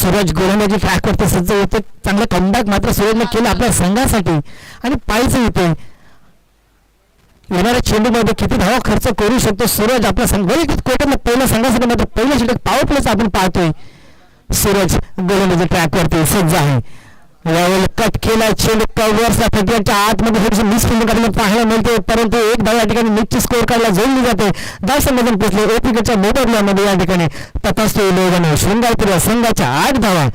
सूरज गोलंदाजी ट्रॅकवरती सज्ज होते. चांगलं कमबॅक मात्र सूरजने केलं आपल्या संघासाठी आणि पाहायचं इथे येणाऱ्या चेंडूमध्ये किती धावा खर्च करू शकतो सूरज आपला संघ. कोर्टातला पहिल्या संघासाठी मात्र पहिल्या षटक पॉवर प्लेच आपण पाहतोय. सूरज गोलंदाजी ट्रॅकवरती सज्ज आहे. यावेळेला कट केला चेंडू कव्हर्सला फटक्याच्या आतमध्ये थोडीशी मिस फिल्डिंग आपल्याला पाहायला मिळते, परंतु एक धाव या ठिकाणी निश्चित स्कोर काढला जोडली जाते. धाव संबंधन पोचले एक विकेटच्या मोबदल्यामध्ये या ठिकाणी तथास्तु 11 शृंगारपूर या संघाच्या 8 धावा.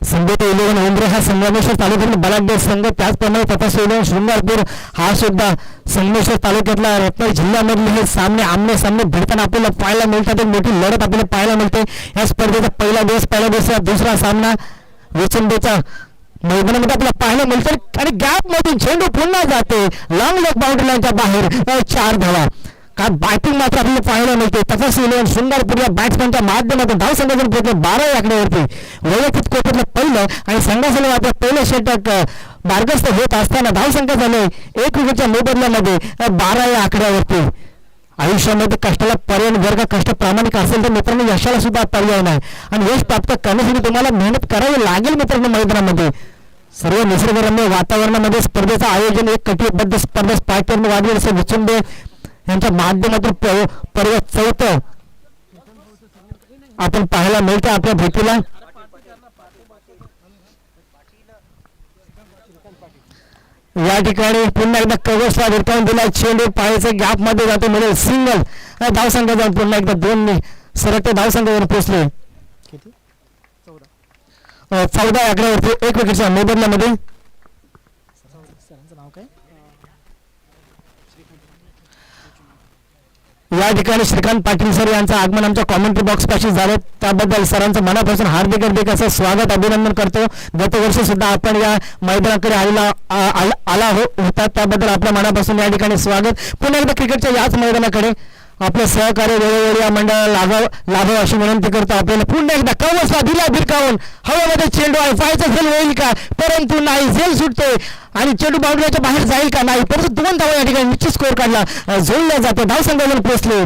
संगीत 11 उमरे हा संगमेश्वर तालुक्यातील बलाढ्य संघ, त्याचप्रमाणे तथास्तु 11 शृंगारपूर हा सुद्धा संगमेश्वर तालुक्यातला रत्नागिरी जिल्ह्यामधले हे सामने आमने सामने भिडताना आपल्याला पाहायला मिळतात. एक मोठी लढत आपल्याला पाहायला मिळते. या स्पर्धेचा पहिला दिवस दुसरा सामना विचंबेचा मैदानामध्ये आपल्याला पाहायला मिळते आणि गॅप मधून चेंडू पुन्हा जाते लॉंग लेग बाउंड्री लाईनच्या बाहेर. 4 धावा. का बॅटिंग मात्र आपल्याला पाहायला मिळते. तसंच 11 शृंगारपूर या बॅट्समॅनच्या माध्यमातून धाव संघातून पोहोचले 12 आकड्यावरती. वैयक्तिक कोटीतलं पहिलं आणि संघासाठी आपलं पहिलं षटक मार्गस्थ होत असताना धाव संख्या झाले 1 विकेटच्या मोबदल्यामध्ये 12 या आकड्यावरती. आयुष्यामध्ये कष्टाला पर्याय, जर का कष्ट प्रामाणिक असेल तर मित्रांनो यशाला सुद्धा पर्याय नाही आणि यश प्राप्त करण्यासाठी तुम्हाला मेहनत करावी लागेल मित्रांनो. मैदानामध्ये सर्व निसर्गरम्य वातावरणामध्ये स्पर्धेचं आयोजन एक कटिबद्ध स्पर्धा स्पायकर वाढवेल असे विचुंबे यांच्या माध्यमातून पर्व 4 आपण पाहायला मिळते आपल्या भेटीला. या ठिकाणी पुन्हा एकदा कव्हर्सला भिरकावून दिला चेंडू पायाचं गॅप मध्ये जातो मिळेल सिंगल. धावसंख्या जाऊन पुन्हा एकदा 2 सरकते धावसंख्यावर पोहोचले 14 आकड्यावरती 1 विकेटच्या मोबदल्यामध्ये. या ठिकाणी श्रीकांत पाटील सर यांचं आगमन आमच्या कॉमेंट्री बॉक्स पाशी झालं, त्याबद्दल सरांचं मनापासून हार्दिक असं स्वागत अभिनंदन करतो. गतवर्षी सुद्धा आपण या मैदानाकडे आला होता, त्याबद्दल आपल्या मनापासून या ठिकाणी स्वागत. पुन्हा एकदा क्रिकेटच्या याच मैदानाकडे आपले सहकार्य वेळोवेळी या मंडळाला लाभावं अशी विनंती करतो. आपल्याला पुन्हा एकदा कव्हर्सला दिला भिरकावून हवेमध्ये चेंडू आहे, फायचा झेल होईल का, परंतु नाही, झेल सुटते आणि चेंडू बाउंड्रीच्या बाहेर जाईल का, नाही, परंतु 2 धावा या ठिकाणी निश्चित स्कोर काढला जोडल्या जाते. धावसंख्यावर पोहोचले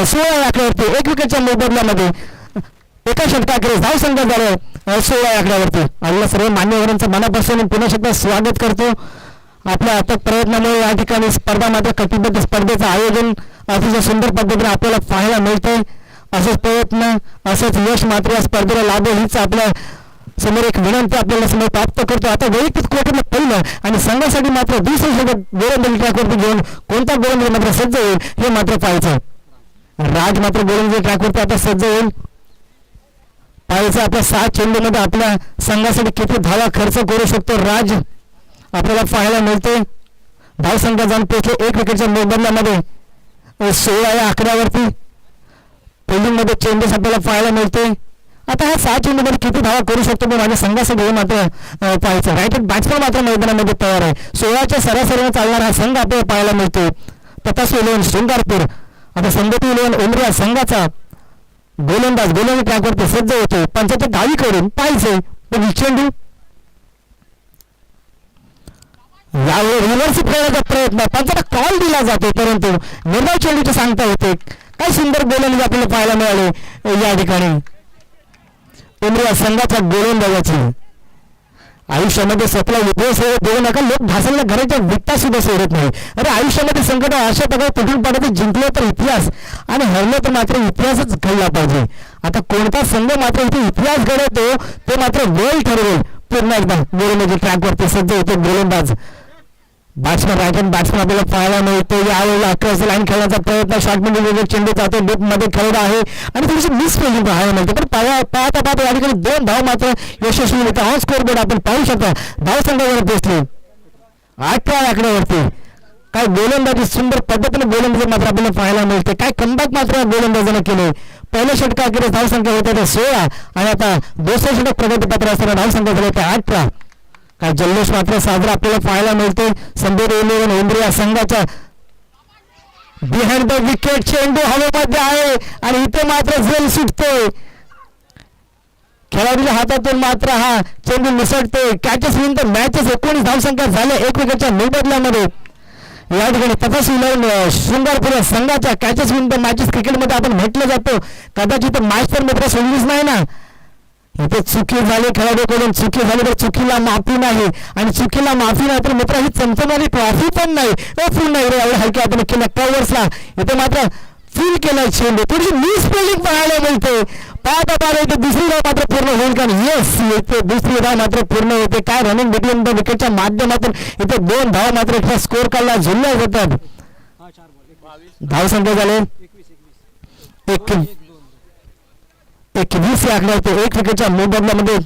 16 आकड्यावरती 1 विकेटच्या मोबदल्यामध्ये. एका षटकाकडे धावसंख्या झालं 16 आकड्यावरती. आपल्या सर्व मान्यवरांचं मनापासून पुन्हा एकदा स्वागत करतो. आपल्या अथक प्रयत्नामुळे या ठिकाणी स्पर्धा मात्र कटिबद्ध स्पर्धेचं आयोजन अतिशय सुंदर पद्धतीने आपल्याला पाहायला मिळते. असेच प्रयत्न असंच यश मात्र या स्पर्धेला लाभेल हीच आपल्या समोर एक विनंती आपल्याला समोर प्राप्त करतो. आता वैयक्तिक कोटीतलं पहिलं आणि संघासाठी मात्र दुसरं षटक गोलंदाजी ट्रॅकवरती घेऊन कोणता गोलंदाज मात्र सज्ज होईल हे मात्र पाहायचं. राज मात्र गोलंदाजी ट्रॅकवरती आता सज्ज होईल. पाहायचं आपल्या 6 चेंडूमध्ये आपल्या संघासाठी किती धावा खर्च करू शकतो राज आपल्याला पाहायला मिळते. धावसंख्या जाऊन पोहोचले 1 विकेटच्या मोबदल्यामध्ये 16 या आकड्यावरती. फिल्डिंग मध्ये चेंजेस आपल्याला पाहायला मिळते. आता ह्या 6 चेंडूमध्ये किती धावा करू शकतो मी माझ्या संघासाठी हे मात्र पाहायचं. राईट बॅट्समन मात्र मैदानामध्ये तयार आहे. 16च्या सरासरीने चालणारा हा संघ आपल्याला पाहायला मिळतो. तथास्तु 11 शृंगारपूर आता संगती 11 उमरे संघाचा गोलंदाज गोलंदाजी ट्रॅकवरती सज्ज होतो. पंचाच्या डावीकडून पाहायचे पण चेंडू यावेळी रिव्हर्स खेळण्याचा प्रयत्न, पंचाला कॉल दिला जातो परंतु निर्णय चेंडूचे सांगता होते. काय सुंदर गोलंदाज आपल्याला पाहायला मिळाले या ठिकाणी उमरे संघाच्या गोलंदाजाची. आयुष्यामध्ये स्वतःला विध्वंस देऊ नका. लोक ढासळल्या घराच्या विटा सुद्धा सोडत नाही. अरे आयुष्यामध्ये संकट अशा प्रकारे कुठून पडत जिंकलं तर इतिहास आणि हरलं तर मात्र इतिहासच घडला पाहिजे. आता कोणता संघ मात्र इथे इतिहास घडवतो ते मात्र वेळ ठरवेल. पुन्हा एकदा गोलंदाजी ट्रॅकवरती सज्ज होतो गोलंदाज. बॅट्समॅन राईट हँड बॅट्समॅन आपल्याला पाहायला मिळतो. यावेळेला अकराचा लाईन खेळण्याचा प्रयत्न, शॉर्टमध्ये चेंडू जातो डीप मध्ये खेळत आहे आणि थोडीशी मिस फिल्डिंग पाहायला मिळते. पण पाहता या ठिकाणी 2 धाव मात्र यशस्वी होते. हा स्कोर बोर्ड आपण पाहू शकता. धावसंख्यावर पोहोचले 18 आकड्यावरती. काय गोलंदाजी सुंदर पद्धतीने गोलंदाजी मात्र आपल्याला पाहायला मिळते. काय कमबॅक मात्र गोलंदाजाने केले. पहिल्या षटकाकडे धावसंख्या होत्या त्या 16 आणि आता दुसऱ्या षटक प्रगतीपत्र असताना धावसंख्या झाली त्या 18. काय जल्लोष मात्र साजरा आपल्याला पाहायला मिळते. संदेश 11 उमरे संघाच्या बिहाइंड द विकेट चेंडू हवेमध्ये आहे आणि इथे मात्र झेल सुटते. खेळाडूच्या हातातून मात्र हा चेंडू निसटते. कॅचेस विन तर मॅचेस 19 धावसंख्या झाल्या 1 विकेटच्या मोबदल्यामध्ये. या ठिकाणी तपासून लावून शृंगारपुर संघाच्या कॅचेस विन द मॅचेस क्रिकेटमध्ये आपण म्हटलं जातो. कदाचित मॅच तर मित्र सोडलीच नाही ना. इथे चुकी झाली खेळाडूकडून, चुकी झाली तर चुकीला माफी नाही, आणि चुकीला माफी नाही तर मित्र ही चमचमारी ट्रॉफी पण नाही. फुल नाही रे एवढ्या हलक्या आपण केल्या कव्हर्सला. इथे मात्र फील केला चेंडू, थोडीशी मिस फिल्डिंग पाहायला मिळते. पाहता पाहता इथे दुसरी धाव मात्र पूर्ण होईल का? येस, इथे दुसरी धाव मात्र पूर्ण होते. काय रनिंग बिटवीन द विकेटच्या माध्यमातून इथे 2 धावा मात्र इथला स्कोर काढला झुलल्या जातात. धाव संख्या झाले 21 या आकड्यावरती 1 विकेटच्या मोबदल्यामध्ये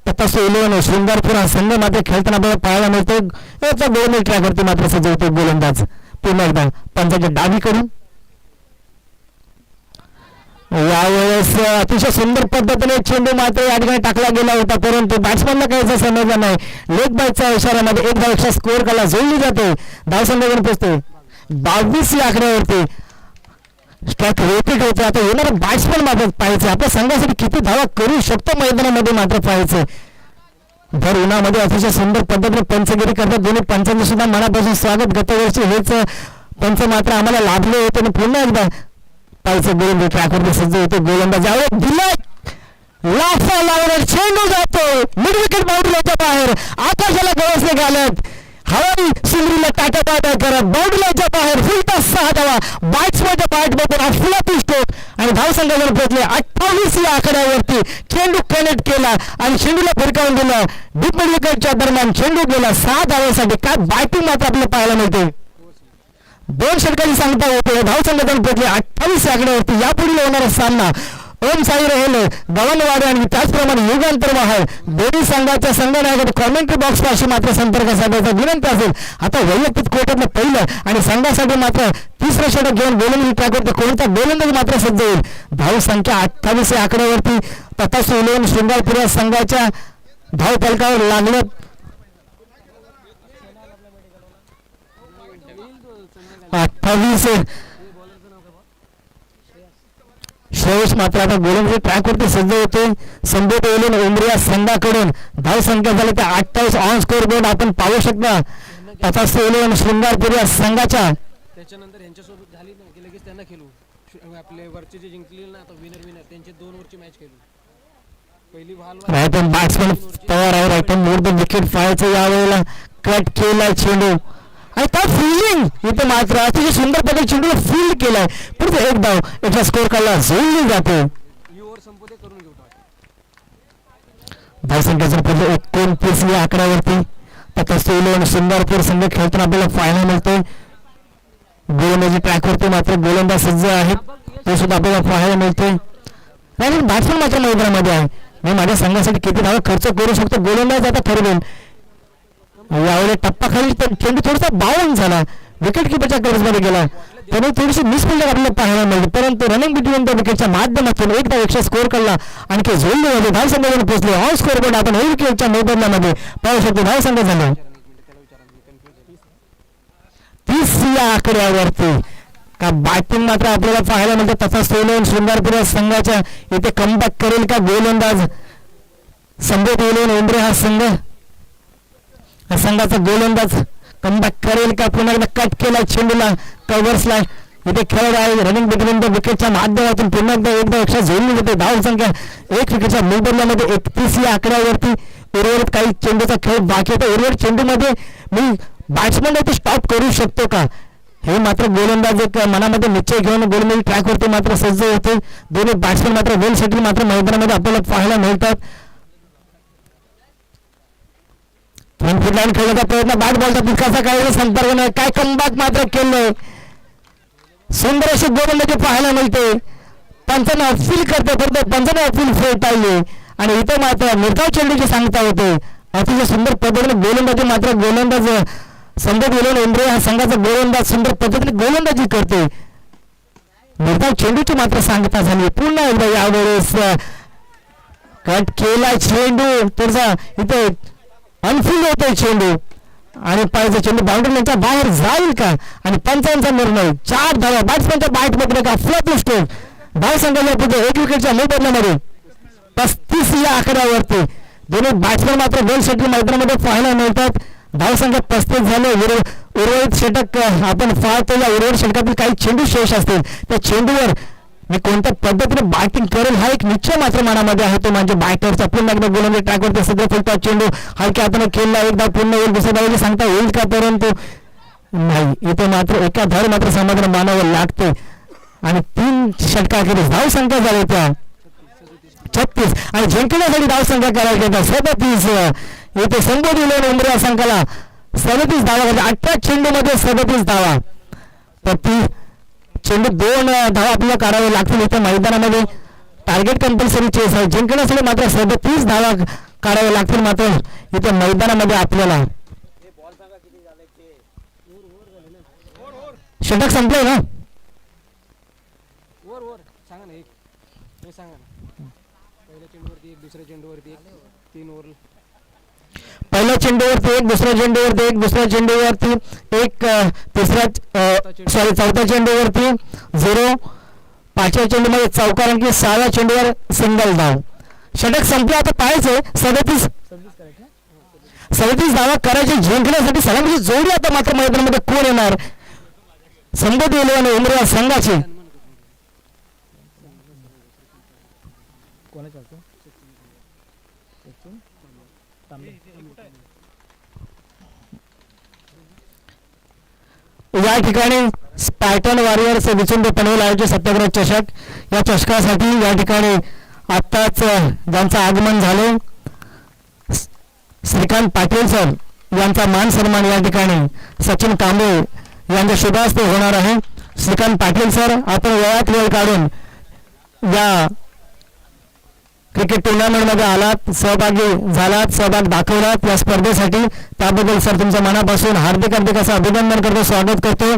तपासू इलेव्हन शृंगारपुर हा संघ मात्र खेळताना आपल्याला पाहायला मिळतो. याचा 2 मिनिट ट्रॅकवरती मात्र सजवतो गोलंदाज. पुन्हा एकदा पंचाच्या डावीकडून यावेळेस अतिशय सुंदर पद्धतीने चेंडू मात्र या ठिकाणी टाकला गेला होता, परंतु बॅट्समॅनला काहीच समजलं नाही. लेग बायचा इशाऱ्यामध्ये 1 धावेक्षा स्कोर काढला जोडली जाते. धाव संख्याकडून पोहोचते 22 या आकड्यावरती. स्ट्राईक रिपीट होते. आता येणारा बॅट्समॅन मात्र पाहायचं आपल्या संघासाठी किती धावा करू शकतो मैदानामध्ये मात्र पाहायचं. भर उन्हामध्ये अतिशय सुंदर पद्धतीने पंचगिरी करतात. दोन्ही पंचांचे सुद्धा मनापासून स्वागत. गतवर्षी हेच पंच मात्र आम्हाला लाभले होते. आणि पुन्हा एकदा पाहायचं गोलंदाज ट्रॅकवरती सज्ज होते. गोलंदाज यावेळी दिला लाफा लावणार चेंडू जातो मिड विकेट बाउंड्रीच्या बाहेर. आकाशाला गवसले घालत हवाई सुंदरीला टाटापाटा करत बाउंड्रीच्या बाहेर फुलता 6 धावा बॅट्समॅनच्या बॅटमधून अफलातून स्ट्रोक आणि धाव संघावर पोहोचले 28 या आकड्यावरती. चेंडू कनेक्ट केला आणि चेंडूला फिरकावून दिला. डीप मिड विकेटच्या दरम्यान चेंडू गेला 6 धावांसाठी. काय बॅटिंग मात्र आपल्याला पाहायला मिळते. 2 षटकांची सांगता होते. धाव संघातून पोहोचले 28 या आकड्यावरती. यापुढे होणारा सामना ओम साई रहेल गव्हाणवाडे आणि त्याचप्रमाणे युगांतर महाल दोन्ही संघाच्या संघनायकांनी कॉमेंट्री बॉक्स पाशी मात्र संपर्क साधायचा विनंती असेल. आता वैयक्तिक कोर्टातलं पहिलं आणि संघासाठी मात्र 3रं षटक घेऊन गोलंदाजी ट्रॅकवरती कोणता गोलंदाज मात्र सज्ज होईल. धाव संख्या 28 या आकड्यावरती. तपासू इलेव्हन शृंगारपुर संघाच्या धाव फलकावर लागलं 28. श्रेयस मात्र आता गोलंदाजी ट्रॅकवरती सज्ज होते. संदीप एलेन उमरिया संघाकडून धाव संख्या झाली त्या 28 ऑन स्कोर बोर्ड आपण पाहू शकता. तपासू इलेव्हन शृंगारपुर या संघाच्या त्याच्यानंतर यांच्यासोबत झाली ना की लगेच त्यांना खेळू. आपले वरचे जे जिंकले ना आता विनर त्यांचे 2 ओव्हरची मॅच खेळू. पहिली बॉल राईट हँड बॅट्समन तयार आहे. राईट हँड मोर द विकेट फायरचं यावेळेला कट केला चेंडू आणि त्या फिल्डिंग इथे मात्र अतिशय सुंदर पद्धतीने चेंडूला फील्ड केलाय. पुढे 1 धाव याचा स्कोर काढला जोडली जाते. धाव संख्येचा पुढे 29 या आकड्यावरती. तपासू इलेव्हन शृंगारपूर संघ खेळताना आपल्याला पाहायला मिळतोय. गोलंदाजी ट्रॅकवरती मात्र गोलंदाज सज्ज आहेत. ते सुद्धा आपल्याला पाहायला मिळतोय. आणि बॅट्समन मात्र मैदानामध्ये आहे. मी माझ्या संघासाठी किती धावा खर्च करू शकतो गोलंदाज आता ठरवेल. यावेळी टप्पा खाली चेंडू थोडासा बाउंड झाला. विकेट किपरच्या कर्जमध्ये गेला. त्याने थोडीशी मिसफिल्डिंग आपल्याला पाहायला मिळते, परंतु रनिंग बिटवीन द विकेटच्या माध्यमातून 1 धावेक्षा स्कोर काढला. आणखी जोडले धाव संघाकडून पोहोचले. ऑन स्कोर बोर्ड आपण 1 विकेटच्या मोबदल्यामध्ये पाहू शकतो. धाव संघ झाला 30 या आकड्यावरती. का बॅटिंग मात्र आपल्याला पाहायला मिळते. तसा सोलून शृंगारपुर संघाच्या इथे कमबॅक करेल का गोलंदाज संदीप इलेव्हन उमरे हा संघाचा गोलंदाज कमबॅक करेल का? पुन्हा एकदा कट केला चेंडूला कव्हर्सला. इथे खेळत आहे रनिंग बिटवीन द विकेटच्या माध्यमातून पुन्हा एकदा एकशा जोडली जाते. धाव संख्या 1 विकेटच्या मोबदल्यामध्ये 31 या आकड्यावरती. उर्वरित काही चेंडूचा खेळ बाकी होता. उर्वरित चेंडूमध्ये मी बॅट्समॅन ते स्टॉप करू शकतो का हे मात्र गोलंदाज एक मनामध्ये निश्चय घेऊन गोलंदाजी ट्रॅकवरती मात्र सज्ज होते. दोन्ही बॅट्समॅन मात्र वेल सेटल मात्र मैदानामध्ये आपल्याला पाहायला मिळतात. फ्रंट फुट लाईन खेळण्याचा प्रयत्न बॅट बॉलचा तितकासा काही संपर्क नाही. काय कमबॅक मात्र केलंय. सुंदर अशी गोलंदाजी पाहायला मिळते. पंचांना अपील करते परंतु पंचांना अपील फेटाळली आणि इथे मात्र निर्धाव चेंडूची सांगता होते. अतिशय सुंदर पद्धतीने गोलंदाजी मात्र गोलंदाज संदीप इलेव्हन उमरे हा संघाचा गोलंदाज सुंदर पद्धतीने गोलंदाजी करते. निर्धाव चेंडूची मात्र सांगता झाली. पुन्हा एकदा यावेळेस कट केला चेंडू थोडासा इथे अनफिल्ड होतोय चेंडू आणि पाहिजे चेंडू बाउंड्रीच्या बाहेर जाईल का आणि पंचांचा निर्णय 4 धावा बॅट्समॅनच्या बॅटमध्ये का फ्लॅट स्ट्रोक. धाव संघाच्या पुढे 1 विकेटच्या मोबदल्यामध्ये 35 या आकड्यावरती. दोन्ही बॅट्समॅन मात्र वेल सेटल मैदानामध्ये पाहायला मिळतात. धाव संख्या 35 झाले. उर्वरित षटक आपण पाहतो. या उर्वरित षटकातील काही चेंडू शेष असतील त्या चेंडूवर मी कोणत्या पद्धतीने बॅटिंग करेल हा एक निश्चय मात्र मनामध्ये आहे. तो म्हणजे बॅटरचा पुन्हा एकदा गोलंदाजी ट्रॅकवरती सध्या फुलता चेंडू हलक्या हाताने खेळला. एक धाव पूर्ण होईल दुसऱ्या धावाची सांगता येईल का, परंतु नाही. इथे मात्र एका धाव मात्र समाधान मानावं लागते आणि 3 षटकाखेरीज धाव संख्या झाली त्या 36 आणि जिंकण्यासाठी धाव संख्या करायची होत्या 37. इथे संबोधित उमऱ्या संघाला 37 धावा, 18 चेंडूमध्ये 37 धावा. तर ती चेंडू 2 धावा आपल्याला काढावे लागतील इथे मैदानामध्ये. टार्गेट कंपल्सरी चेस आहे. जिंकण्यासाठी मात्र 37 धावा काढाव्या लागतील मात्र इथे मैदानामध्ये आपल्याला. षटक संपलंय ना. वर सांगा ना. हे सांगा ना. पहिल्या चेंडूवरती 1, दुसऱ्या चेंडूवरती 1, 3 ओव्हर. पहिल्या चेंडूवरती 1, दुसऱ्या चेंडूवरती 1, दुसऱ्या चेंडूवरती 1, चौथ्या चेंडूवरती 0, 5व्या चेंडूमध्ये चौकार अंकी, 6व्या चेंडूवर सिंगल धाव. षटक संपलं. आता पाहायचंय 37 धावा करायचे जिंकण्यासाठी सलामीची जोडी आता मात्र मैदानामध्ये कोण येणार. संबोधित आणि उमऱ्या संघाची या ठिकाणी स्पायटन वॉरियर्स विचुंड पनवेल आयोजित सत्याग्रह चषक या चषकासाठी या ठिकाणी आत्ताच ज्यांचं आगमन झालं श्रीकांत पाटील सर यांचा मान सन्मान या ठिकाणी सचिन कांबळे यांच्या शुभ हस्ते होणार आहे. श्रीकांत पाटील सर, आपण वेळात वेळ काढून या क्रिकेट टुर्नामेंटमध्ये आलात, सहभागी झालात, सहभाग दाखवलात या स्पर्धेसाठी, त्याबद्दल सर तुमचं मनापासून हार्दिक हार्दिक असं अभिनंदन करतो, स्वागत करतो.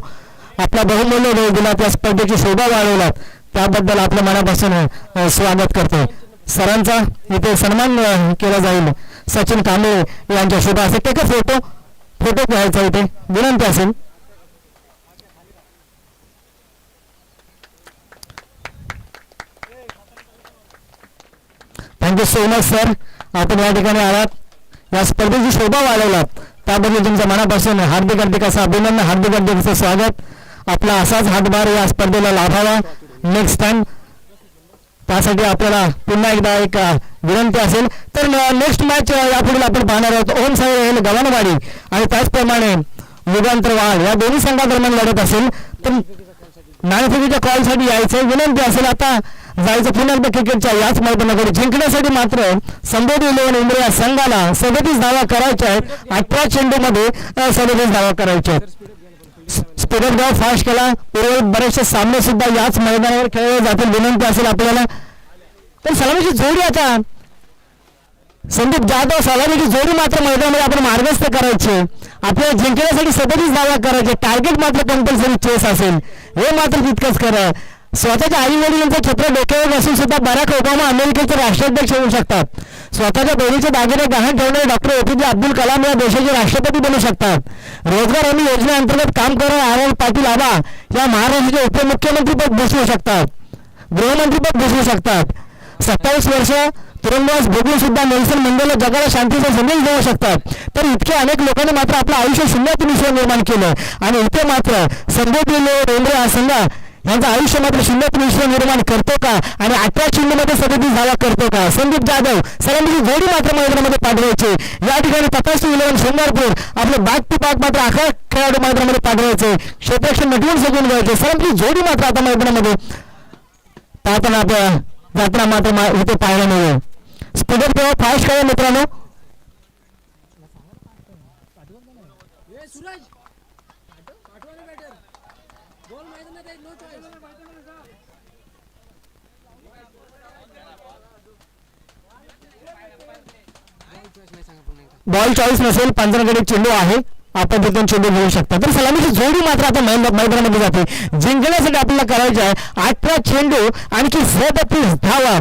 आपला बहुमूल्य वेळ दिलात, या स्पर्धेची शोभा वाढवलात, त्याबद्दल आपल्या मनापासून स्वागत करतो. सरांचा इथे सन्मान केला जाईल सचिन कांबळे यांच्या शुभ हस्ते. ते का फोटो घ्यायचा इथे विनंती असेल. थँक्यू सो मच सर, आपण या ठिकाणी आलात, या स्पर्धेची शोभा वाढवलात, त्याबद्दल तुमच्या मनापासून हार्दिक हार्दिक असं अभिनंदन, हार्दिक हार्दिक असं स्वागत. आपला असाच हातभार या स्पर्धेला लाभावा नेक्स्ट टाइम. त्यासाठी आपल्याला पुन्हा एकदा एक विनंती असेल तर नेक्स्ट मॅच यापुढे आपण पाहणार आहोत. ओम साहेब गव्हाणवाडी आणि त्याचप्रमाणे युगांतरवाड या दोन्ही संघादरम्यान लढत असेल तर नाणेफेकीच्या कॉलसाठी यायचं विनंती असेल. आता जायचं पुन्हा एकदा क्रिकेटच्या याच मैदानाकडे. जिंकण्यासाठी मात्र संबोधित 11 इंडिया संघाला 37 धावा करायच्या आहेत. 18 चेंडूमध्ये 37 धावा करायच्या आहेत. स्पीडअप धाव फास्ट केला. उर्वरित बरेचसे सामने सुद्धा याच मैदानावर खेळले जातील विनंती असेल आपल्याला. पण सलामीची जोडी आता संदीप जाधव सलामीची जोडी मात्र मैदानामध्ये आपण मार्गस्थ करायचे. आपल्याला जिंकण्यासाठी 37 धावा करायचे. टार्गेट मात्र कंपल्सरी चेस असेल, हे मात्र तितकंच खरं. स्वतःच्या आई वडिलांचं छत्र डोक्यावर असून सुद्धा बराक ओबामा अमेरिकेचे राष्ट्राध्यक्ष होऊ शकतात. स्वतःच्या बहिणीचे दागिने गहाण ठेवणारे डॉक्टर एपीजे अब्दुल कलाम या देशाचे राष्ट्रपती बनू शकतात. रोजगार हमी योजनेअंतर्गत काम करणारे आर पाटील आबा या महाराष्ट्राचे उपमुख्यमंत्री पद भूषवू शकतात, गृहमंत्रीपद भूषवू शकतात. 27 वर्ष तुरुंगवास भोगून सुद्धा नेल्सन मंडेला जगाला शांतीचा संदेश देऊ शकतात. तर इतके अनेक लोकांनी मात्र आपलं आयुष्य शून्यातून ईश्वर निर्माण केलं आणि इथे मात्र संबोधित रेंद्र हा संघ यांचं आयुष्य मात्र शून्यातून ईश्वर निर्माण करतो का आणि 18 चेंडूमध्ये 37 धावा करतो का. संदीप जाधव सरांची जोडी मात्र मैदानामध्ये पाठवायचे. या ठिकाणी तपासणी 11 शृंगारपूर आपले बॅक टू बॅक मात्र 11 खेळाडू मैदानामध्ये पाठवायचे. क्षेत्ररक्षण नटवून सजवून घ्यायचे. सरांची जोडी मात्र आता मैदानामध्ये पाहताना आपल्या जाताना मात्र इथे पाहायला मिळेल. स्पीडअप किंवा फास्ट करा मित्रांनो. बॉल चॉईस नसेल, पंधराकडे चेंडू आहे, आपण तिथून चेंडू घेऊ शकता. तर सलामीची जोडी मात्र आता मैदानामध्ये जाते. जिंकण्यासाठी आपल्याला करायचे आहे 18 चेंडू आणखी 37 धावा.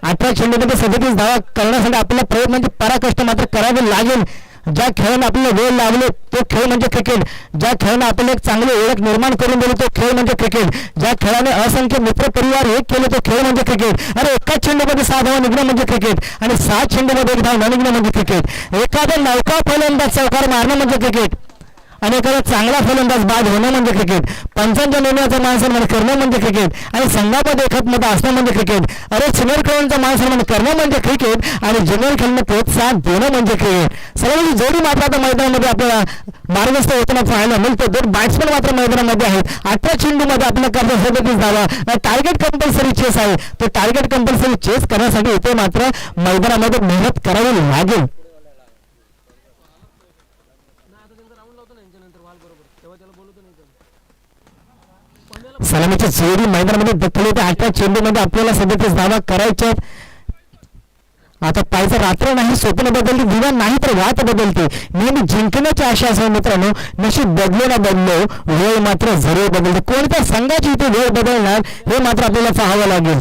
18 चेंडूमध्ये 37 धावा करण्यासाठी आपल्याला प्रयत्न म्हणजे पराकष्ट मात्र करावे लागेल. ज्या खेळाने आपल्याला वेळ लावले तो खेळ म्हणजे क्रिकेट. ज्या खेळाने आपल्याला एक चांगली ओळख निर्माण करून दिली तो खेळ म्हणजे क्रिकेट. ज्या खेळाने असंख्य मित्र परिवार एक केले तो खेळ म्हणजे क्रिकेट. अरे एकाच चेंडूमध्ये 6 धावा निघणं म्हणजे क्रिकेट आणि 6 चेंडूमध्ये 1 धाव न निघणं म्हणजे क्रिकेट. एखादा नौका फलंदाज चौकार मारणं म्हणजे क्रिकेट आणि एखादा चांगला फलंदाज बाद होणं म्हणजे क्रिकेट, पंचांच्या निर्णयाचा मान सन्मान करणं म्हणजे क्रिकेट, आणि संघामध्ये एकमत असणं म्हणजे क्रिकेट. अरे सिनियर खेळाडूंचा मान सन्मान करणं म्हणजे क्रिकेट, आणि ज्युनियर खेळांना प्रोत्साहन देणं म्हणजे क्रिकेट. सर्वांची जोडी मात्र आता मैदानामध्ये आपल्याला मार्गस्थ होताना पाहायला मिळतो. दोन बॅट्समन मात्र मैदानामध्ये आहेत. 18 चेंडूमध्ये आपल्या करता 37 धावा. टार्गेट कंपल्सरी चेस आहे. तो टार्गेट कंपल्सरी चेस करण्यासाठी इथे मात्र मैदानामध्ये मेहनत करावी लागेल. ना आता त्यांचा राऊंड लावतो ना यांच्यानंतर वाल बरोबर, तेव्हा त्याला बोलवतो नाही तर सलामीची जोडी मैदानामध्ये दखल होते. 18 चेंडूमध्ये आपल्याला 37 धावा करायच्या. आता पायचं रात्र नाही, स्वप्न बदलते, दिवा नाही तर वाट बदलते. नेहमी जिंकण्याची आशा असेल मित्रांनो. नशीब बदलो ना बदलो, वेळ मात्र जरूर बदलते. कोणत्या संघाची इथे वेळ बदलणार हे मात्र आपल्याला पाहावं लागेल.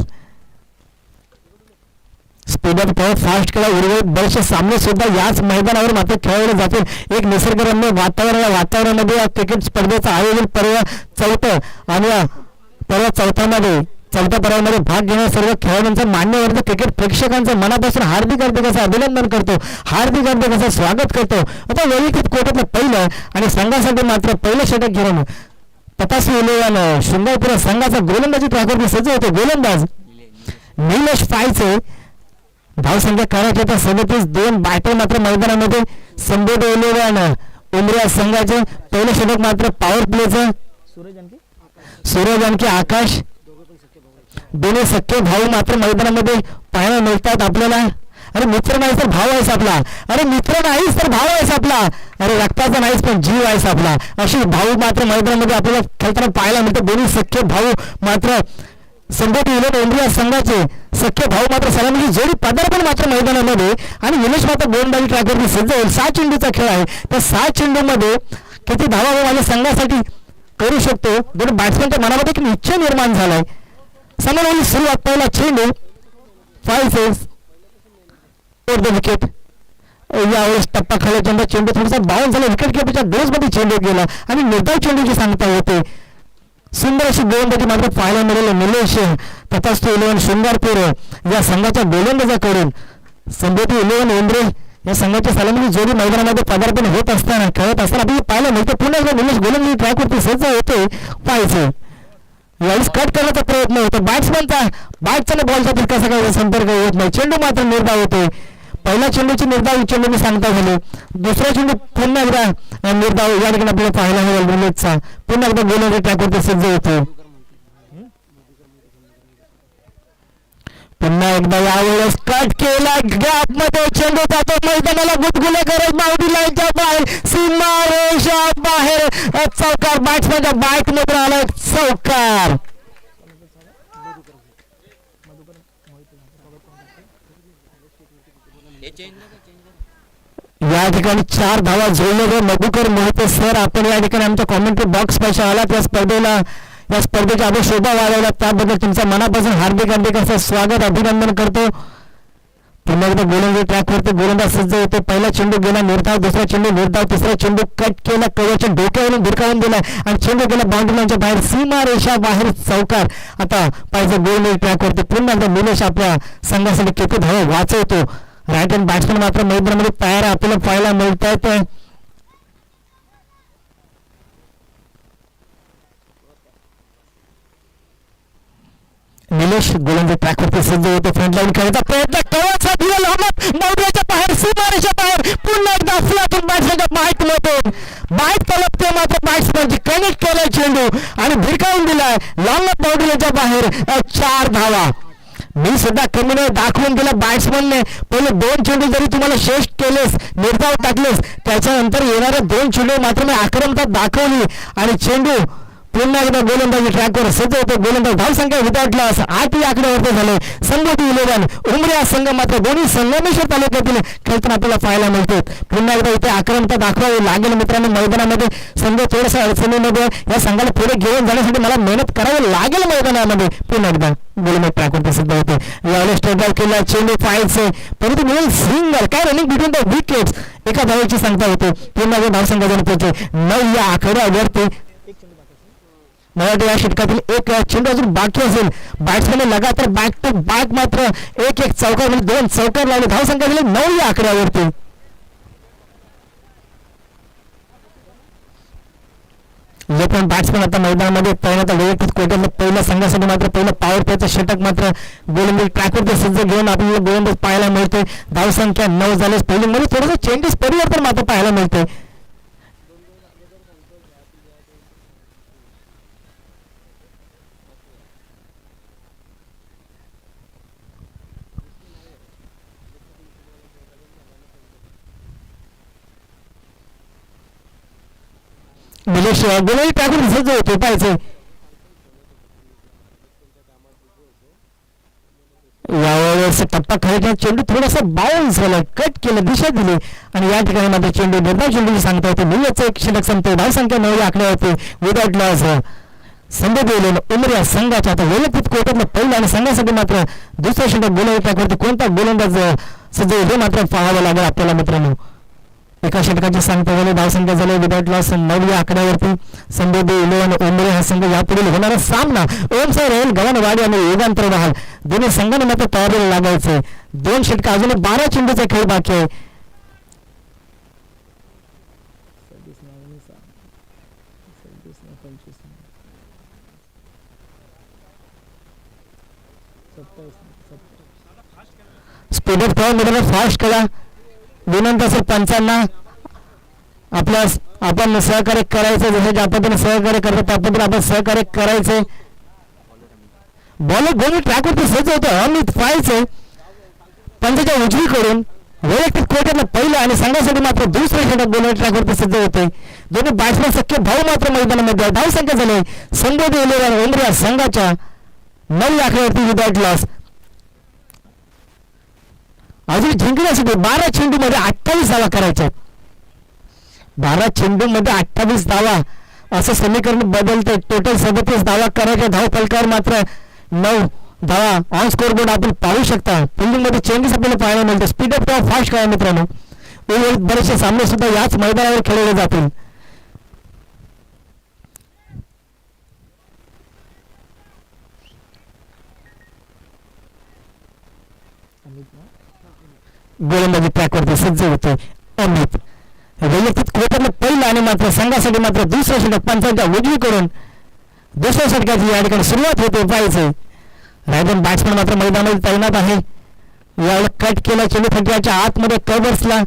स्पीड अप खेळ, फास्ट खेळ, उर्वरित बरेचसे सामने सुद्धा याच मैदानावर मात्र खेळवले जातील. एक निसर्गरम्य वातावरणामध्ये या क्रिकेट स्पर्धेचं आयोजन चौथ्या पर्वामध्ये भाग घेणाऱ्या सर्व खेळाडूंचं, मान्यवर क्रिकेट प्रेक्षकांचं मनापासून हार्दिक असं अभिनंदन करतो, हार्दिक असं स्वागत करतो. आता वैयक्तिक कोर्टातलं पहिलं आणि संघासाठी मात्र पहिलं षटक घेऊन तपासणी 11 शृंगारपुरा संघाचा गोलंदाजी ट्रॅकवरती सज्ज होते. गोलंदाज निलेश पायचे. धावसंख्या करायची तर 37. 2 बॅटर मात्र मैदानामध्ये. संबोध 11 उमरिया संघाचे पहिलं षटक मात्र पॉवर प्लेचं. सूरज आणखी आकाश, दोन्ही सख्खे भाऊ मात्र मैदानामध्ये पाहायला मिळतात आपल्याला. अरे मित्र नाहीस तर भाऊ आहेस आपला, अरे मित्र नाहीस तर भाऊ आहेस आपला, अरे रक्ताचा नाहीस पण जीव आहेस आपला, अशी भाऊ मात्र मैदानामध्ये आपल्याला खेळताना पाहायला मिळतात. दोन्ही सख्खे भाऊ मात्र संबोध इंडिया संघाचे सख्खे भाऊ मात्र सलामीची जोडी पदार्पण मात्र मैदानामध्ये. आणि निलेश मात्र गोलंदाजी ट्रॅकवरती सज्ज होईल. 6 चेंडूचा खेळ आहे. त्या 6 चेंडूमध्ये किती धावा माझ्या संघासाठी करू शकतो. दोन बॅट्समॅनच्या मनामध्ये एक निश्चय निर्माण झालाय. समाधानी सुरुवात. पहिला चेंडू 5 विकेट. यावेळेस टप्पा खाल्याच्या चेंडू थोडासा बाउन्स झाला. विकेट किपरच्या डोसमध्ये चेंडू गेला आणि निर्धाव चेंडूची सांगता होते. सुंदर अशी गोलंदाजी मात्र पाहायला मिळाली. निलेश तथास्तु 11 शृंगारपूर या संघाच्या गोलंदाजाकडून संबोधी 11 उमरे या संघाच्या सलामीची जोडी मैदानामध्ये पदार्पण होत असताना खेळत असताना आपल्याला पाहायला मिळते. पुन्हा एकदा निलेश गोलंदाजी ट्रॅकवरती सज्ज होते. पाहायचे यावेळेस कट करण्याचा प्रयत्न होतो. बॅटचा बॉलचा तितकासा काही संपर्क होत नाही. चेंडू मात्र निर्धाव होते. पहिल्या चेंडूची निर्धाव चेंडू मी सांगता झाले. दुसरा चेंडू पुन्हा एकदा निर्धाव या ठिकाणी आपल्याला पाहायला मिळेल. निलेशचा पुन्हा एकदा गोलंदाजी ट्रॅकवरती सज्ज होतो. पुन्हा एकदा यावेळेस कट केला. गॅप मध्ये चेंडू जातो. मैदानाला गुदगुले करत बाउंड्री लाईनच्या बाहेर, सीमा रेषा बाहेर. चौकार. बॅट्समॅनच्या बॅट मध्ये आला चौकार. या ठिकाणी 4 धावा जोडले. मधुकर मोहिते सर, आपण या ठिकाणी आमच्या कॉमेंट्री बॉक्स पैसा आलात. या स्पर्धेच्या आपण शोभा वाढवला त्याबद्दल तुमचं मनापासून हार्दिक असं स्वागत, अभिनंदन करतो. पुन्हा एकदा गोलंदाजी ट्रॅकवरती गोलंदाज सज्ज होते. पहिला चेंडू गेला निर्धाव, दुसरा चेंडू निर्धाव, तिसरा चेंडू कट केला, कव्याच्या डोक्यावरून भिरकावून दिला आणि चेंडू गेला बाउंड्री लाईनच्या बाहेर, सीमा रेषा बाहेर चौकार. आता पाहिजे गोलंदाजी ट्रॅकवरती पुन्हा एकदा निलेश आपल्या संघासाठी किती धावा वाचवतो. राईट हँड बॅट्समन मात्र मैदानामध्ये तयार आपल्याला पाहायला मिळत आहेत. निलेश गोलंदाजी ट्रॅकवरती सज्ज होते. फ्रंट लाईन खेळायचा प्रयत्न, कव्याचा दिला बाउंड्रीच्या बाहेर, सीमारेषा बाहेर. पुन्हा एकदा अफलातून बॅट्समॅनच्या बाईट मध्ये बाईट तलपते मात्र बॅट्समॅनची कनेक्ट केलाय चेंडू आणि भिरकावून दिलाय लॉंग बाउंड्रीच्या बाहेर. 4 धावा. मी सुद्धा कमी नाही दाखवून दिला बॅट्समनने. पहिले 2 चेंडू जरी तुम्हाला शेष केलेस, निर्धाव टाकलेस, त्याच्यानंतर येणारे 2 चेंडू मात्र मी आक्रमकता दाखवली आणि चेंडू पुन्हा एकदा गोलंदाजी ट्रॅकवर सज्ज होतो. गोलंदाज धावसंख्या विदाउट लॉस 8 आकड्यावरती झाले. संबोधी 11 उमरिया संघ मात्र दोन्ही संगमेश्वर तालुक्यातील खेळताना आपल्याला पाहायला मिळतो. पुन्हा एकदा इथे आक्रमकता दाखवावी लागेल मित्रांनो. मैदानामध्ये संघ थोडासा अडचणीमध्ये, या संघाला पुढे घेऊन जाण्यासाठी मला मेहनत करावी लागेल मैदानामध्ये. पुन्हा एकदा गोलंदाज ट्रॅकवरती सज्ज होते. यावेळेस स्ट्राईक आउट केला, चेंडू पाहायचे परंतु मिळेल सिंगल. काय रनिंग बिटवीन द विकेट्स एका धावेची सांगता होते. पुन्हा एकदा धावसंघाकडे पोहोचले 9 या आकड्यावरती. मराठी या षटकातील एक चेंडू अजून बाकी असेल. बॅट्समॅन लगातार बॅक टू बॅक मात्र एक चौकार म्हणजे 2 चौकार लावले. धावसंख्या दिली 9 या आकड्यावरती. जे पण बॅट्समन आता मैदानामध्ये तैनात वैयक्तिक कोट्यातलं पहिल्या संघासाठी मात्र पहिलं पॉवर प्लेचं षटक मात्र गोलंदाज ट्रॅकवरती सज्ज घेऊन आपल्याला गोलंदाज पाहायला मिळते. धावसंख्या 9 झाले. स्पेलिंग मध्ये थोडंसं चेंजेस परिवर्तन मात्र पाहायला मिळते. निलेश गोलंदाज ट्रॅकवरती सज्ज होतो पाहायचं. यावेळेस टप्पा खेळताना चेंडू थोडासा बाउन्स झाला, कट केलं, दिशा दिली आणि या ठिकाणी मात्र चेंडू निर्धाव चेंडू सांगता येते. मूल्याचं एक षटक संपते. धावसंख्या 9 आकड्यावरती विदाउट लॉस. संधी दिलेलं उमऱ्या संघाच्या आता वैयक्तिक कोट्यातलं पहिलं आणि संघासाठी मात्र दुसरं षटक गोलंदाज ट्रॅकवरती कोणता गोलंदाज सज्ज हे मात्र पाहावं लागेल आपल्याला मित्रांनो. एका षटकाची सांगता झाली. धावसंख्या झाली विदाउट लॉस 9 या आकड्यावरती. संबोधी 11 उमरे हा संघ यापुढील होणारा सामना ओमसाई राहील गगनवाडी आणि युगांतर बहाल दोन्ही संघाने मात्र तयारीला लागायचे. 2 षटक अजून 12 चेंडूचा खेळ बाकी आहे. स्पीड ऑफ खेळ मिळाला फास्ट खेळा. विनंती असेल पंचांना आपल्या आपण सहकार्य करायचं. जसं ज्या पद्धतीने सहकार्य करतो त्या पद्धतीने आपण सहकार्य करायचे. बॉलर गोल ट्रॅकवरती सज्ज होतं. अमित पाहायचे पंचाच्या उजवीकडून वैयक्तिक कोट्यातलं पहिलं आणि संघासाठी मात्र दुसरे षटक गोल ट्रॅकवरती सज्ज होते. दोन्ही बॅट्समॅन सख्खे भाऊ मात्र मैदानामध्ये. धावसंख्या झाली संबोधी 11 उमऱ्या संघाच्या 9 आकड्यावरती विदाउट लॉस. अजून जिंकण्यासाठी 12 चेंडू मध्ये 28 धावा करायच्या. 12 चेंडू मध्ये 28 धावा असं समीकरण बदलते. टोटल 37 धावा करायच्या. धाव फलकावर मात्र 9 धावा ऑन स्कोर बोर्ड आपण पाहू शकता. फिल्डिंग मध्ये चेंजेस आपल्याला पाहायला मिळते. स्पीड ऑफ टॉप फास्ट करा मित्रांनो. बरेचसे सामने सुद्धा याच मैदानावर खेळले जातील. गोलंदाजी ट्रॅकवरती सज्ज होते अमित. वैयक्तिक कोट्यातलं पहिलं आणि मात्र संघासाठी मात्र दुसरं षटक पंचांच्या उजवीकडून दुसऱ्या षटकाची या ठिकाणी सुरुवात होते पाहायचे. रायडन बॅट्समन मात्र मैदानामध्ये तैनात आहे. यावेळेला कट केला चेंडू फटक्याच्या आतमध्ये कव्हर्सला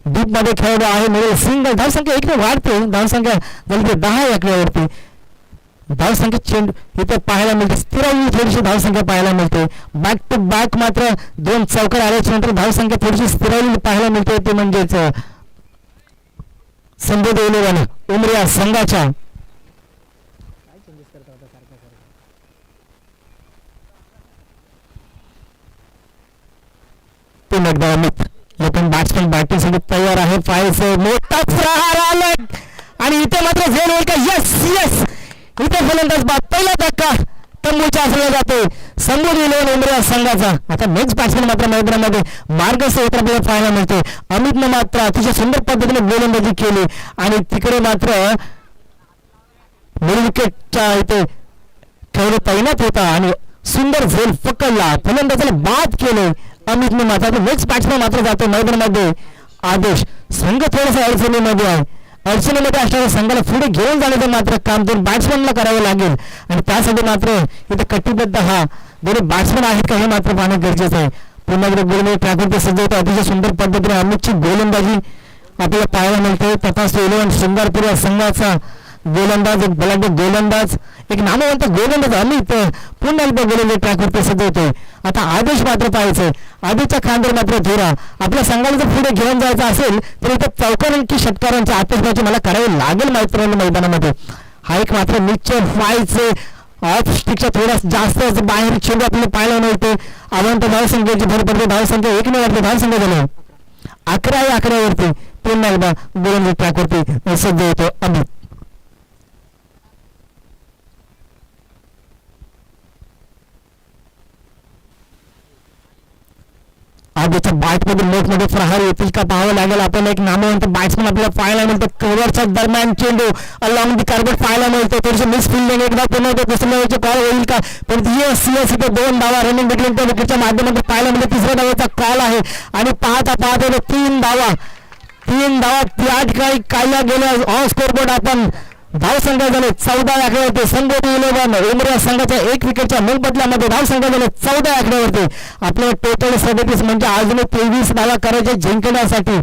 डीप मध्ये खेळलो आहे. मिळेल सिंगल. धावसंख्या एक वाढते. धावसंख्या झाली 10 आकड्यावरती. धावसंख्या चेंडू इथे पाहायला मिळते. स्थिरावली थोडीशी धावसंख्या पाहायला मिळते. बॅक टू बॅक मात्र 2 चौकार आल्याच्या नंतर धावसंख्या थोडीशी स्थिरावली पाहायला मिळते. ते म्हणजेच संबोधी 11 उमऱ्या संघाच्या पुन्हा एकदा अमित पण बॅट्समॅन बॅटिंगसाठी तयार आहे. पाहायचं मोठा प्रहार आला आणि इथे मात्र झेल होईल का? Yes yes. इथे फलंदाज बाद. पहिला धक्का तंबूच्या असला जातो. संबोधी 11 उमऱ्या संघाचा. आता नेक्स्ट बॅट्समॅन मात्र मैदानामध्ये मार्गस्थ होत आपल्याला पाहायला मिळते. अमितने मात्र अतिशय सुंदर पद्धतीने गोलंदाजी केली आणि तिकडे मात्र मिड विकेटच्या इथे खेळ तैनात होता आणि सुंदर झेल पकडला. फलंदाजाला बाद केले अमितने मात्र. नेक्स्ट बॅट्समॅन मात्र जातो मैदानामध्ये आदेश. संघ थोडासा अडचणीमध्ये आहे. अडचणीमध्ये असणाऱ्या संघाला पुढे घेऊन जाण्याचं मात्र काम 2 बॅट्समॅनला करावं लागेल आणि त्यासाठी मात्र इथे कटिबद्ध हा दोन्ही बॅट्समॅन आहेत का हे मात्र पाहणं गरजेचं आहे. पुन्हा एकदा गोलंदाज ट्रॅकवरती सज्ज होतो. अतिशय सुंदर पद्धतीने अमितची गोलंदाजी आपल्याला पाहायला मिळते. तपासतो 11 शृंगारपूर या संघाचा गोलंदाज. एक बलाढ्य गोलंदाज, एक नामवंत गोलंदाज अमित पुन्हा एकदा गोलंदाज ट्रॅकवरती सज्ज होतोय. आता आदेश मात्र पाहायचंय. आदेशच्या खांद्यावर मात्र धोरा. आपल्या संघाला जर पुढे घेऊन जायचं असेल तर इथं चौकारांची षटकारांची आतिषबाजी मला करावी लागेल मैदानामध्ये. हा एक मात्र निश्चय व्हायचे. ऑफ स्टिकच्या थोडा जास्त बाहेर चेंडू आपल्याला पाहायला मिळते. अवंत धावसंख्येची भर पडते. धावसंख्या 1 ने वाढते. धावसंख्या झाली 11 या आकड्यावरती. पुन्हा एकदा गोलंदाज ट्रॅकवरती सज्ज होतो अमित. आधीच्या बॅटमध्ये मोठमोठे प्रहार येतील का पाहावं लागेल. आपण एक नामवंत बॅट्समन आपल्याला पाहायला मिळतं. कव्हरच्या दरम्यान चेंडू अलॉंग दी कार्पेट पाहायला मिळतो. थोडीशी मिस फिल्डिंग एकदा पुन्हा दुसऱ्या कॉल होईल का? पण येस येस इथे 2 धावा रनिंग बिटवीन त्या विकेटच्या माध्यमातून पाहायला मिळते. तिसऱ्या धावाचा कॉल आहे आणि पाहता 3 धावा त्या ठिकाणी काढल्या गेल्या. ऑन स्कोर बोर्ड आपण धाव संख्या झाले 14 आकड्यावरती. संबोधी 11 उमरिया संघाच्या 1 विकेटच्या मोबदल्यामध्ये धाव संख्या झाले 14 आकड्यावरती. आपल्याला टोटल 37 म्हणजे अजून 23 धावा करायच्या जिंकण्यासाठी.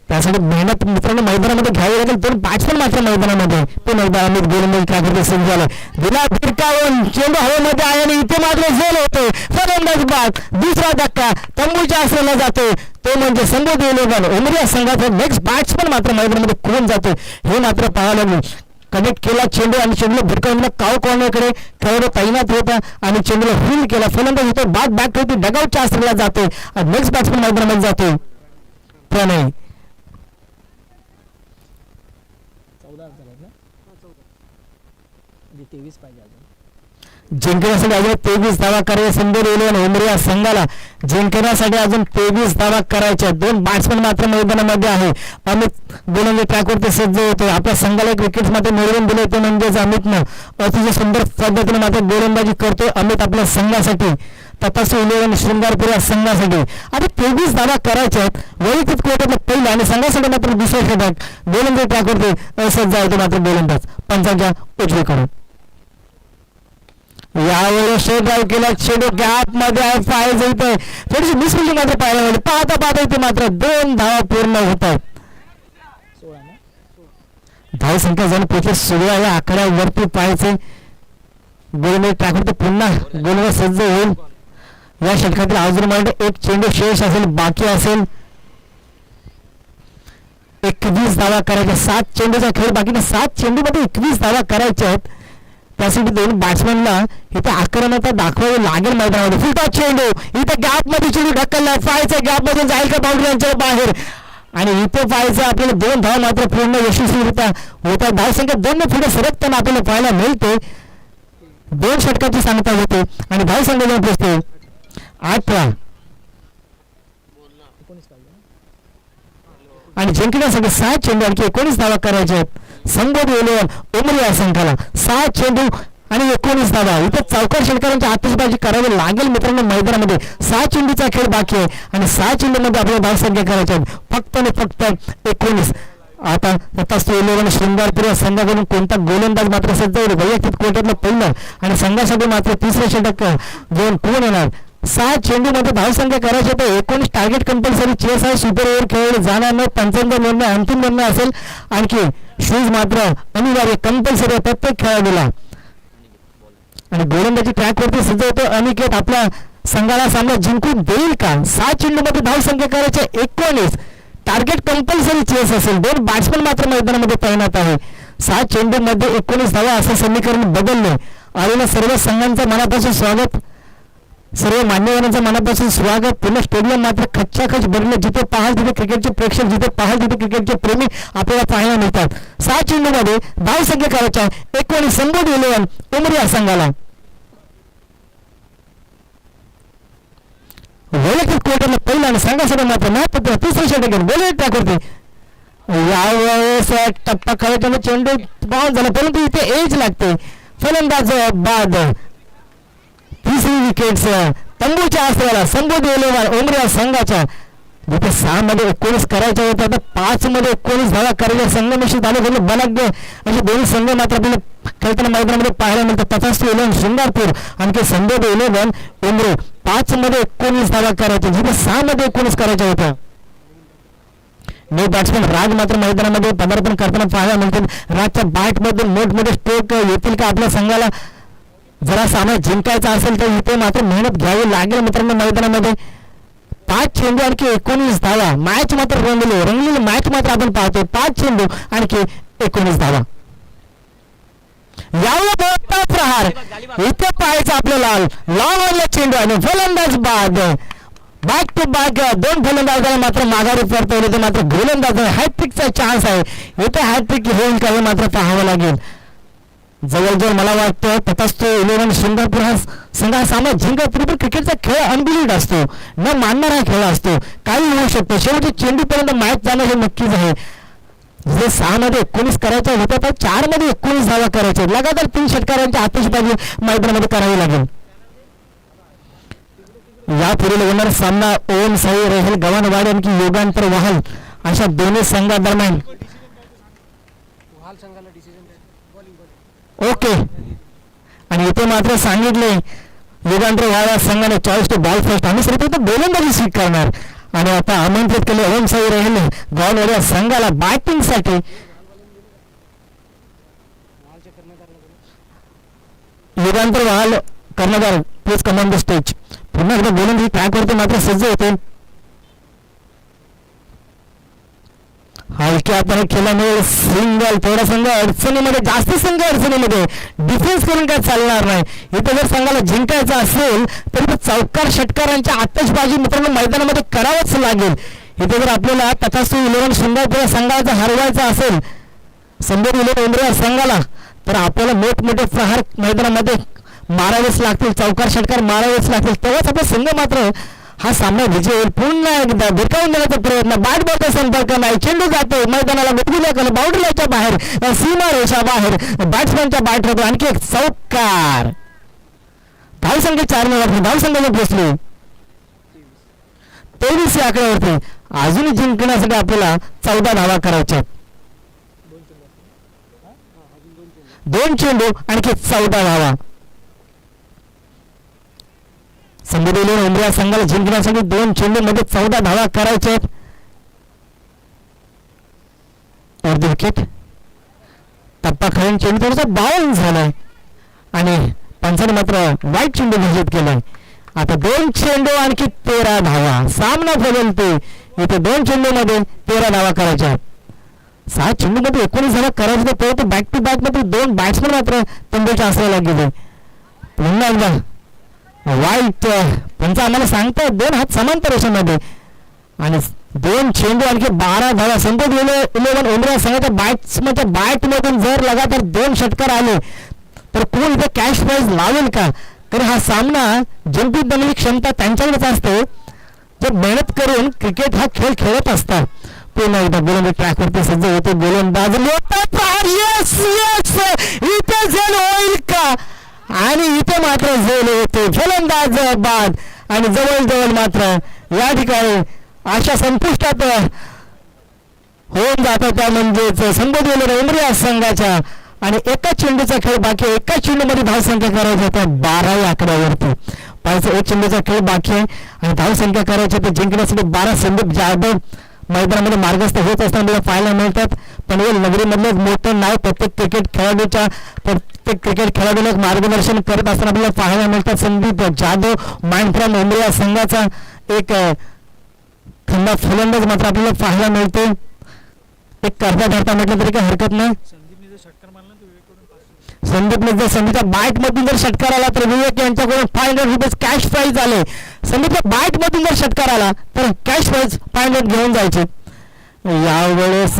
त्यासाठी मेहनत मित्रांनो मैदानामध्ये घ्यावी लागेल. 2 बॅट्समन मात्र मैदानामध्ये ते मैदानामध्ये गोलंदाज ट्रॅकवरती सुरू झालं. दिला भिरकावून चेंडू हवेमध्ये आहे आणि इथे मात्र झेल होते. फलंदाज बाद. दुसरा धक्का तंबूच्या आसराला जातो तो म्हणजे संबोधी 11 उमरिया संघाचा नेक्स्ट बॅट्समन मात्र मैदानामध्ये कोण जातो हे मात्र पाहायला लागेल. कनेक्ट केला चेंडू आणि चेंडूला भिरकावून काव कॉर्नरकडे खेळाडू तैनात होता आणि चेंडूला फील्ड केला. फलंदाज होतो बाद बॅक होती डगआउटच्या आसराला जाते आणि नेक्स्ट बॅट्समन मैदानामध्ये जातो प्रणय. जिंकण्यासाठी अजून 23 धावा करायच्या. संबोधी 11 उमरिया संघाला जिंकण्यासाठी अजून 23 धावा करायच्या. 2 बॅट्समन मात्र मैदानामध्ये आहे. अमित गोलंदाज ट्रॅकवरती सज्ज होतो. आपल्या संघाला एक विकेट मात्र मिळवून दिले ते म्हणजेच अमितनं अतिशय सुंदर पद्धतीने मात्र गोलंदाजी करतोय अमित आपल्या संघासाठी. तथास्तु 11 शृंगारपूर या संघासाठी आता 23 धावा करायच्या आहेत. वैयक्तिक कोट्यातलं पहिलं आणि संघासाठी मात्र दुसरा षटक. गोलंदाज ट्रॅकवरती असज्ज होतो मात्र गोलंदाज पंचांच्या उजवीकडून. यावेळेस शेड ड्राईव्ह केला. चेंडू गॅप मध्ये आहे. पाहायचं इथं थोडीशी मिसफिल्डिंग मात्र पाहायला मिळते. पाहता पाहता इथे मात्र 2 धावा पूर्ण होत आहेत. धाव संख्या जण पोहोचले 16 या आकड्यावरती पाहायचे. गोलंदाज ट्रॅकवरती पुन्हा गोलंदाज सज्ज होईल. या षटकातील अजून मध्ये एक चेंडू शेष असेल बाकी असेल. 21 धावा करायच्या. 7 चेंडूचा खेळ बाकी 7 चेंडू मध्ये 21 धावा करायच्या आहेत. त्यासाठी 2 बॅट्समॅनला इथे आक्रमकता दाखवावी लागेल मैदानामध्ये. फुलटा चेंडू इथे गॅप मध्ये चेंडू ढकलला. पाहायचा गॅप मध्ये जाईल का बाउंड्रीच्या बाहेर आणि इथे पाहायचं आपल्याला 2 धावा मात्र पूर्ण यशस्वीरित्या होत्या. धाव संख्या 2 पुढे सरकताना आपल्याला पाहायला मिळते. 2 षटकाची सांगता होते आणि धाव संख्या जाऊन पोहोचते 18 आणि जिंकण्यासाठी 6 चेंडू आणखी 19 धावा करायच्या आहेत. संबोधी 11 उमरिया संघाला 6 चेंडू आणि 19 धावा. इथे चौकार षटकारांची आतिषबाजी करावी लागेल मित्रांनो मैदानामध्ये. 6 चेंडूचा खेळ बाकी आहे आणि 6 चेंडूमध्ये आपल्याला धाव संख्या करायच्या आहेत फक्त आणि फक्त 19. आता 11 शृंगारपूर संघाकडून कोणता गोलंदाज मात्र सज्ज होईल. वैयक्तिक कोट्यातलं पहिलं आणि संघासाठी मात्र 3रे षटक घेऊन कोण येणार. 6 चेंडू मध्ये धाव संख्या करायची तर 19 टार्गेट कंपल्सरी चेस आहे. सुपर ओव्हर खेळले जाणार नाही. पंचांचा निर्णय अंतिम निर्णय असेल. आणखी शूज मात्र अनिवार्य कंपल्सरी आहे प्रत्येक खेळाडूला. आणि गोलंदाजी ट्रॅकवरती सज्ज होतो अनिकेत. आपल्या संघाला सामना जिंकून देईल का. 6 चेंडू मध्ये धाव संख्या करायचे 19 टार्गेट कंपल्सरी चेस असेल. 2 बॅट्समन मात्र मैदानामध्ये तैनात आहे. 6 चेंडू मध्ये 19 धावा असं समीकरण बदलले. आलेल्या सर्व संघांचं मनापासून स्वागत. सर्व मान्यवरांचं मनापासून स्वागत. पुन्हा स्टेडियम मात्र खच्चाखच भरले. जिथे पाहाल तिथे क्रिकेटचे प्रेक्षक जिथे पाहाल तिथे क्रिकेटचे प्रेमी आपल्याला पाहायला मिळतात. 6 चेंडू मध्ये धाव संख्या करायच्या 19 संबोधी 11 उमरिया संघाला. वैयक्तिक कोट्याला पहिला आणि संघासाठी मात्र महत्त्वाचं 3रे षटक गोलंदाज ट्रॅकवरती. यावेळेस टप्पा खेळताना चेंडू बाउन्स झाला परंतु इथे एज लागते. फलंदाज बाद. 3री विकेट तंबूच्या आसऱ्याला संबोधी 11 उमरिया संघाच्या. जिथे 6 मध्ये 19 करायच्या होत्या आता 5 मध्ये 19 धावा करायच्या. संघमिश्रित झाले म्हणजे बलाढ्य असे दोन्ही संघ मात्र आपल्याला खेळताना मैदानामध्ये पाहायला मिळतात. तथास्तु 11 शृंगारपूर आणखी संबोधी 11 उमरे 5 मध्ये 19 धावा करायच्या जिथे 6 मध्ये 19 करायच्या होत्या. न्यू बॅट्समॅन राज मात्र मैदानामध्ये पदार्पण करताना पाहायला मिळतील. राजच्या बॅट मध्ये मोठमोठे स्ट्रोक येतील का आपल्या संघाला. जरा सामना जिंकायचा असेल तर इथे मात्र मेहनत घ्यावी लागेल मित्रांनो मैदानामध्ये. 5 चेंडू आणखी 19 धावा. मॅच मात्र रंगलेली मॅच मात्र आपण पाहतोय. 5 चेंडू आणखी 19 धावा. यावर मोठा प्रहार इथे पाहायचा आपल्याला. लावला चेंडू आणि फलंदाज बाद. बॅक टू बॅक 2 फलंदाजाला मात्र माघारी परतवले. ते मात्र गोलंदाज हॅट्रिकचा चान्स आहे. इथे हॅट्रिक होईल का हे मात्र पाहावं लागेल. जवळजवळ मला वाटतं तथास्तु 11 शृंगारपूर हा संघ सामना जिंकण्यापूर्वी पण क्रिकेटचा खेळ अनबिलीड असतो. न मानणारा खेळ असतो. काही होऊ शकतो. शेवटी चेंडूपर्यंत मॅच जाणं हे नक्कीच आहे. जे 6 मध्ये 19 करायच्या होत्या तर 4 मध्ये 19 धावा करायच्या. लगातार 3 षटकारांची आतिषबाजी मैदानामध्ये करावी लागेल. यापुढील होणारा सामना ओम साई रहेल गव्हाणवाडी आणखी योगांतर वहाल अशा दोन्ही संघादरम्यान भाल संघाला डिसिजन बॉलिंग ओके. आणि इथे मात्र सांगितले युगांतर वाळा संघाने चॉईस टू बॉल फर्स्ट आम्ही सर्वप्रथम गोलंदाजी स्वीकारणार. आणि आता आमंत्रित केले ओम साई राहील गाववाड्या संघाला बॅटिंगसाठी. भालच्या कर्णधाराला युगांतर वाल कर्णधार please come on the stage. पुन्हा एकदा गोलंदाजी ट्रॅकवरती मात्र सज्ज होते. हलक्यापणे केल्यामुळे सिंगल थोडा संघ अडचणीमध्ये जास्त संघ अडचणीमध्ये डिफेन्स करून काय चालणार नाही. इथे जर संघाला जिंकायचं असेल तर तो चौकार षटकारांच्या आतषबाजी मित्रांनो मैदानामध्ये करावंच लागेल. इथे जर आपल्याला तथास्तु 11 शृंगारपुरा संघाचा हरवायचा असेल संबोध 11 उमरेया संघाला तर आपल्याला मोठमोठे प्रहार मैदानामध्ये मारावेच लागतील, चौकार षटकार मारावेच लागतील, तेव्हाच आपला संघ मात्र हा सामना विजय होईल. पुन्हा एकदा भिरकावून देण्याचा प्रयत्न, बॅट बॉलचा संपर्क नाही, चेंडू जातो मैदानाला मुठगुल्या बाउंड्रीच्या बाहेर, सीमा रेषा बाहेर, बॅट्समॅनच्या बॅटवर आणखी एक चौकार. धावसंख्या 4 ने धावसंख्याने पोहोचले 23 या आकड्यावरती. अजून जिंकण्यासाठी आपल्याला 14 धावा करायच्या. 2 चेंडू आणखी 14 धावा. संबोधले उमरेया संघाला जिंकण्यासाठी 2 चेंडू मध्ये 14 धावा करायच्या. अर्धी विकेट टप्पा खाऊन चेंडू थोडासा बाउन्स झालाय आणि पंचाने मात्र वाईट चेंडू घोषित केलाय. आता 2 चेंडू आणखी 13 धावा. सामना बदलते. इथे 2 चेंडू मध्ये 13 धावा करायच्या. 6 चेंडू मध्ये 19 धावा करायचं तर बॅक टू बॅक मध्ये 2 बॅट्समन मात्र तंबूच्या आसऱ्याला गेले. पुन्हा एकदा वाईट पंच आम्हाला सांगतात 2 हात समांतर रेषेमध्ये आणि 2 चेंडू आणखी 12 धावा. संबोध 11 उमरेया संघाच्या बॅट्समनच्या बॅटमधून जर लगातार 2 षटकार आले तर कोण इथे कॅश प्राइज लावेल का? तर हा सामना जिंकून बनवण्याची क्षमता त्यांच्याकडेच असते जे मेहनत करून क्रिकेट हा खेळ खेळत असतात. पुन्हा एकदा गोलंदाज ट्रॅकवरती सज्ज होते. गोलंदाज इथे झेल होईल का? आणि इथे मात्र झेल होते फलंदाज बाद आणि जवळजवळ मात्र या ठिकाणी अशा संपुष्टात होऊन जातात. त्या म्हणजेच संबोधलेल्या उमरेया संघाच्या आणि एका चेंडूचा खेळ बाकी आहे. एका चेंडूमध्ये धावसंख्या करायची होत्या 12 या आकड्यावरती. पाहायचं 1 चेंडूचा खेळ बाकी आहे आणि धावसंख्या करायची तर जिंकण्यासाठी 12 संदीप जाधव मैदानामध्ये मार्गस्थ होत असताना पाहायला मिळतात. पनवेल नगरीमधलं मोठं नाव प्रत्येक क्रिकेट खेळाडूला मार्गदर्शन करत असताना आपल्याला पाहायला मिळतात. संदीप जाधव माइंड फ्रॉम उमरेया संघाचा एक खंडा फलंदाज मात्र आपल्याला पाहायला मिळतो. एक करता धरता म्हटलं तरी काही हरकत नाही. संदीपने जर संदीपच्या बॅट मधून जर षटकार आला तर विवेक यांच्याकडून 500 रुपये कॅश प्राइज आले. संदीपच्या बॅट मधून जर षटकार आला तर कॅश प्राइज 500 घेऊन जायचे. यावेळेस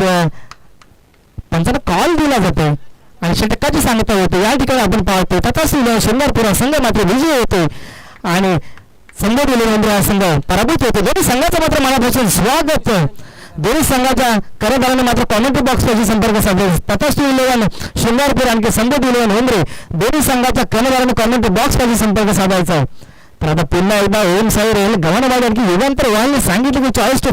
पंचांना कॉल दिला जातो आणि षटकाची सांगता होते. या ठिकाणी आपण पाहतो तथास्तु शृंगारपुरा संघ मात्र विजयी होते आणि संबोधलेले उमरेया संघ पराभूत होते. दोन्ही संघाचं मात्र मनापासून स्वागत. दोन्ही संघाच्या कर्णधाराने मात्र कॉमेंट्री बॉक्सपाशी संपर्क साधले. तथास्तु 11 शृंगारपूर आणखी संबोध 11 उमरे दोन्ही संघाच्या कर्णधाराने कॉमेंट्री बॉक्सपाशी संपर्क साधायचा आहे. तर आता पुन्हा एकदा ओम साई राहील गव्हाणवाडी आणखी युगांतर वाहनने सांगितलं की चॉईस टू